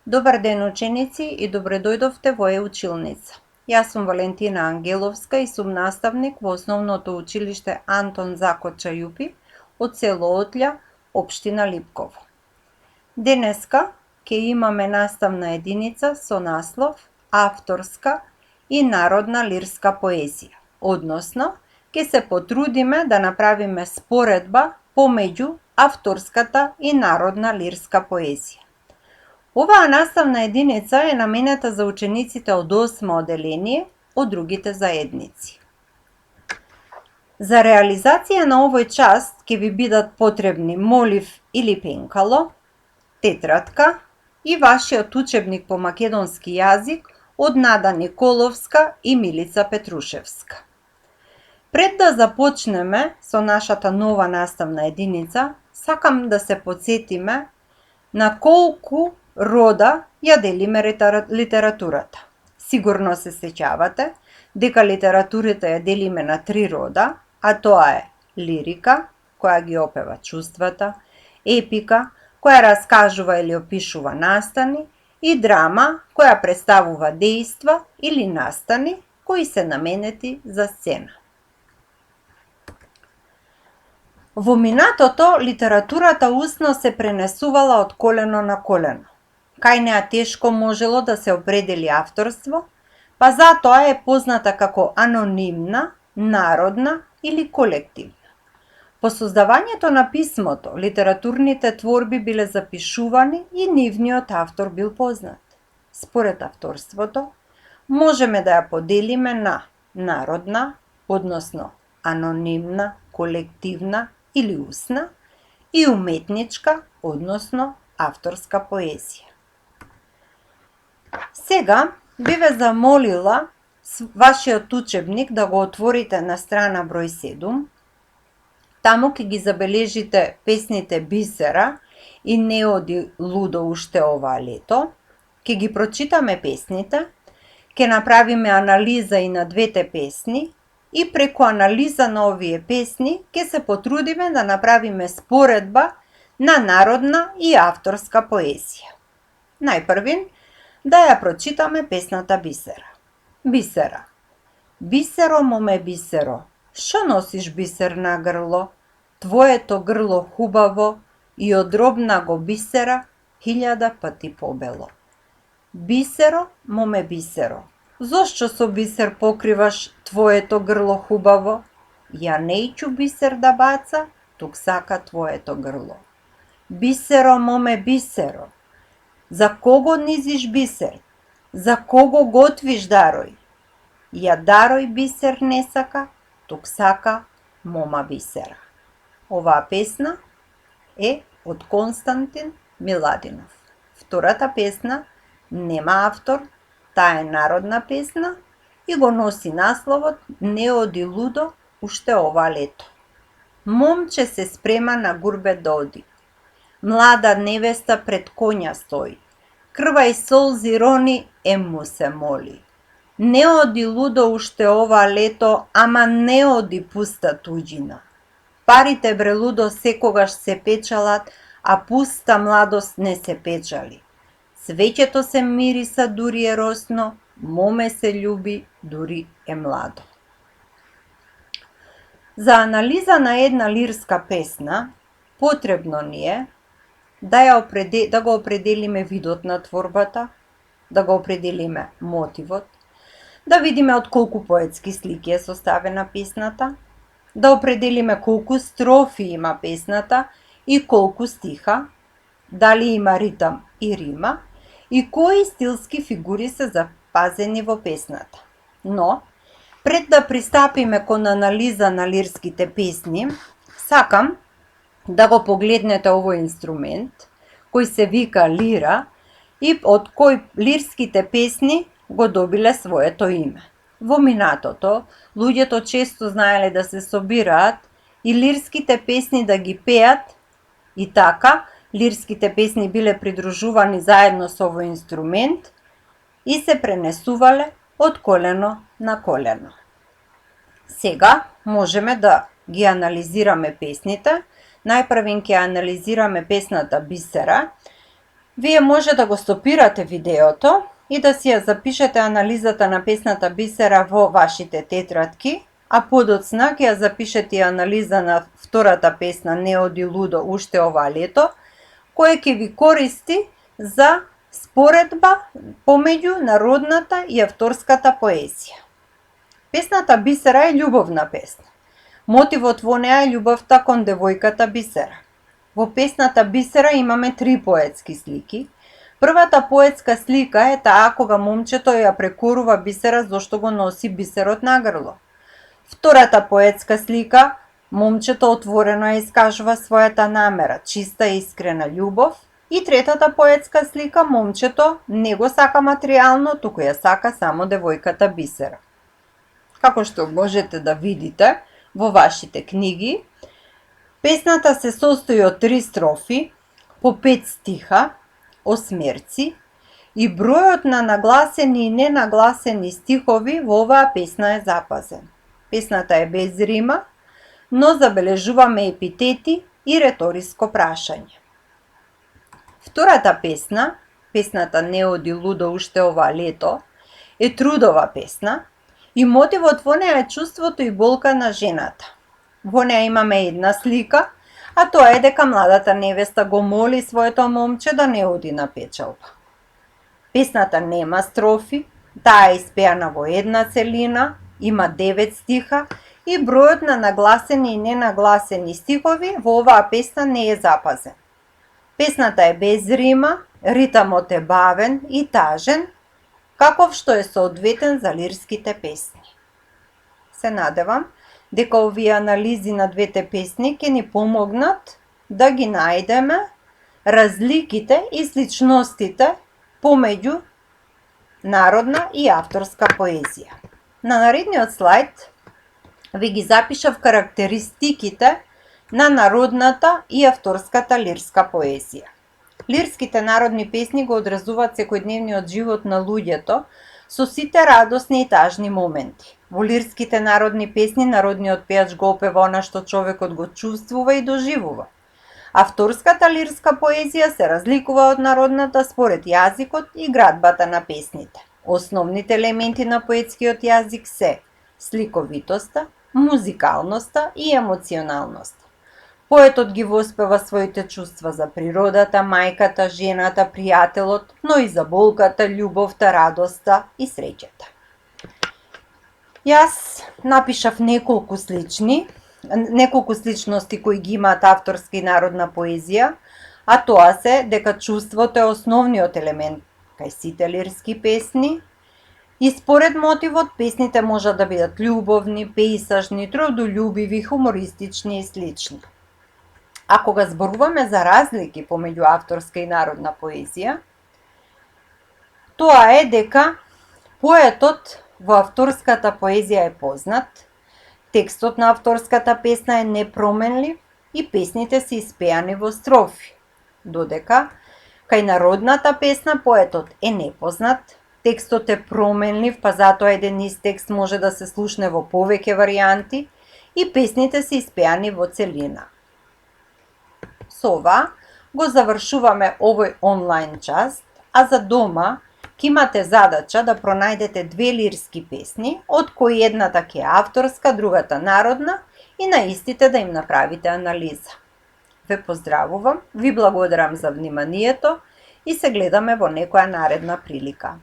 Добар ден, ученици, и добре дојдовте во училница. Јас сум Валентина Ангеловска и сум наставник во Основното училиште Антон Закоча Јупи од село Отлја, општина Липково. Денеска ќе имаме наставна единица со наслов авторска и народна лирска поезија, односно ќе се потрудиме да направиме споредба помеѓу авторската и народна лирска поезија. Оваа наставна единица е наменета за учениците од 8 оделение од другите заедници. За реализација на овој част ќе ви бидат потребни молив или пенкало, тетрадка и вашиот учебник по македонски јазик од Нада Николовска и Милица Петрушевска. Пред да започнеме со нашата нова наставна единица, сакам да се потсетиме на колку рода ја делиме литературата. Сигурно се сеќавате дека литературата ја делиме на 3 рода, а тоа е лирика, која ги опева чувствата, епика, која раскажува или опишува настани, и драма, која представува дејства или настани кои се наменети за сцена. Во минатото, литературата усно се пренесувала од колено на колено. Кај неа тешко можело да се определи авторство, па затоа е позната како анонимна, народна или колективна. По создавањето на писмото, литературните творби биле запишувани и нивниот автор бил познат. Според авторството, можеме да ја поделиме на народна, односно анонимна, колективна или усна, и уметничка, односно авторска поезија. Сега би ве замолила вашиот учебник да го отворите на страна број 7. Таму ќе ги забележите песните Бисера и Не оди лудо уште ова лето. Ќе ги прочитаме песните, ќе направиме анализа и на двете песни и преку анализа на овие песни ќе се потрудиме да направиме споредба на народна и авторска поезија. Најпрвин да ја прочитаме песната Бисера. Бисера. Бисеро, моме бисеро, шо носиш бисер на грло? Твоето грло хубаво и од робна го бисера 1000 пати побело. Бисеро, моме бисеро, зошто со бисер покриваш твоето грло хубаво? Ја нејчу бисер да баца, тук сака твоето грло. Бисеро, моме бисеро, за кого низиш бисер? За кого готвиш дарој? Ја дарој бисер не сака, тук сака мома бисера. Оваа песна е од Константин Миладинов. Втората песна нема автор, таа е народна песна и го носи насловот Не оди лудо уште ова лето. Момче се спрема на гурбет да оди. Млада невеста пред коња стои. Крва и солзи рони, му се моли. Не оди лудо уште ова лето, ама не оди пуста туѓина. Парите бре лудо секогаш се печалат, а пуста младост не се печали. Свеќето се мириса, дури е росно, моме се љуби, дури е младо. За анализа на една лирска песна, потребно ни е да го определиме видот на творбата, да го определиме мотивот, да видиме од колку поетски слики е составена песната, да определиме колку строфи има песната и колку стиха, дали има ритам и рима, и кои стилски фигури се запазени во песната. Но, пред да пристапиме кон анализа на лирските песни, сакам да го погледнете овој инструмент, кој се вика лира и од кој лирските песни го добиле своето име. Во минатото, луѓето често знаеле да се собираат и лирските песни да ги пеат, и така, лирските песни биле придружувани заедно со овој инструмент и се пренесувале од колено на колено. Сега можеме да ги анализираме песните. Најпрвен ќе анализираме песната Бисера Вие може да го стопирате видеото и да си ја запишете анализата на песната Бисера во вашите тетрадки, а подоцна ќе ја запишете и анализа на втората песна Не оди лудо уште ова лето, која ќе ви користи за споредба помеѓу народната и авторската поезија. Песната Бисера е љубовна песна. Мотивот во неа е љубовта кон девојката Бисера. Во песната Бисера имаме 3 поетски слики. Првата поетска слика е таа кога момчето ја прекорува Бисера зашто го носи бисерот на грло. Втората поетска слика, момчето отворено ја искажува својата намера, чиста и искрена љубов. И третата поетска слика, момчето не го сака материјално, туку ја сака само девојката Бисера. Како што можете да видите во вашите книги, песната се состои од 3 строфи, по 5 стиха, осмерци, и бројот на нагласени и ненагласени стихови во оваа песна е запазен. Песната е без рима, но забележуваме епитети и реториско прашање. Втората песна, песната Не оди лудо уште ова лето, е трудова песна и мотивот во неа е чувството и болка на жената. Во неа имаме една слика, а тоа е дека младата невеста го моли своето момче да не оди на печалба. Песната нема строфи, таа е испеана во една целина, има 9 стиха и бројот на нагласени и ненагласени стихови во оваа песна не е запазен. Песната е без рима, ритамот е бавен и тажен, каков што е соодветен за лирските песни. Се надевам дека овие анализи на двете песни ќе ни помогнат да ги најдеме разликите и сличностите помеѓу народна и авторска поезија. На наредниот слайд ви ги запишав карактеристиките на народната и авторската лирска поезија. Лирските народни песни го одразуваат секојдневниот живот на луѓето со сите радосни и тажни моменти. Во лирските народни песни народниот пејач го опева она што човекот го чувствува и доживува. Авторската лирска поезија се разликува од народната според јазикот и градбата на песните. Основните елементи на поетскиот јазик се сликовитоста, музикалноста и емоционалноста. Поетот ги воспева своите чувства за природата, мајката, жената, пријателот, но и за болката, љубовта, радоста и среќата. Јас напишав неколку сличности кои ги имаат авторска и народна поезија, а тоа се дека чувството е основниот елемент кај сите лирски песни, и според мотивот песните можат да бидат љубовни, пејсажни, трудолюбиви, хумористични и слични. А кога зборуваме за разлики помеѓу авторска и народна поезија, тоа е дека поетот во авторската поезија е познат, текстот на авторската песна е непроменлив и песните се испеани во строфи, додека кај народната песна поетот е непознат, текстот е променлив, па затоа еден ист текст може да се слушне во повеќе варијанти и песните се испеани во целина. Со ова го завршуваме овој онлайн част, а за дома ќе имате задача да пронајдете 2 лирски песни, од кои едната ќе е авторска, другата народна, и на истите да им направите анализа. Ве поздравувам, ви благодарам за вниманието и се гледаме во некоја наредна прилика.